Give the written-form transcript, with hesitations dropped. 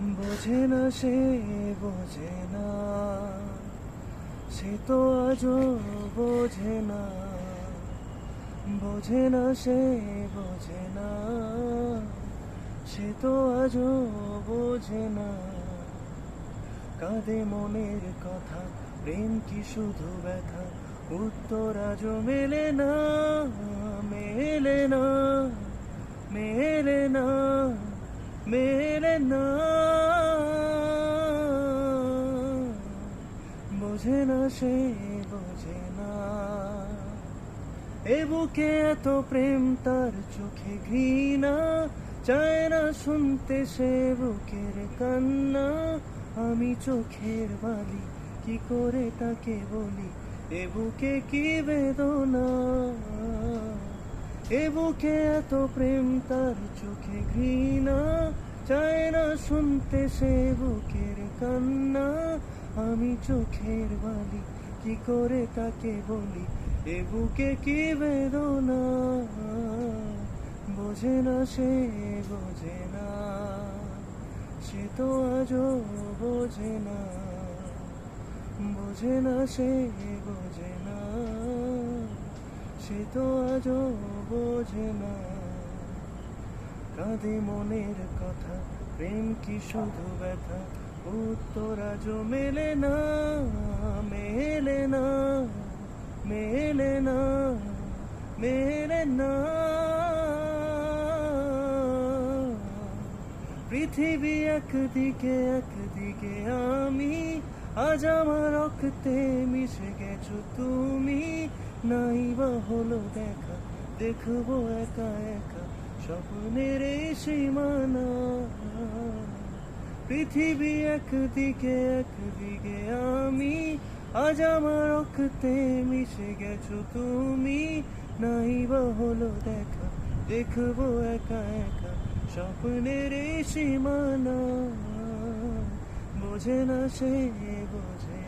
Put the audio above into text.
বোঝে না সে, বোঝে না, সে তো আজও বোঝে না। বোঝে না সে, বোঝে না, সে তো আজও বোঝে না। কাঁদে মনের কথা, প্রেম কি শুধু ব্যথা, উত্তর আজও মেলে না, মেলে না, মেলে না, মেলে না। বোঝে না সে, বোঝে না। এ বুকে এত প্রেম, তার চোখে ঘৃণা, চায় না শুনতে সে বুকের কান্না। আমি চোখের বালি, কি করে তাকে বলি, এ বুকে কি বেদনা। এ বুকে এত প্রেম, তার চোখে ঘৃণা, চায় না শুনতে সে বুকের কান্না। আমি চোখের বালি, কি করে তাকে বলি, এ বুকে কি বেদনা। বোঝে না সে, বোঝে না, সে তো আজও বোঝে না। বোঝে না সে, বোঝে না, সে তো আজও বোঝে না। কাঁদে মনের কথা, প্রেম কি শুধু ব্যথা, উত্তর আজও মেলে না, মেলে না, মেলে না, মেলে না। পৃথিবী একদিকে, একদিকে আমি, আজ আমার রক্তে মিশে গেছো তুমি। নাই বা হলো দেখা, দেখবো একা একা স্বপ্নের এই সীমানা। পৃথিবী একদিকে, একদিকে আমি, আজ আমার রক্তে মিশে গেছো তুমি। নাই বা হলো দেখা, দেখবো একা একা স্বপ্নের এই সীমানা। বোঝে না সে, বোঝে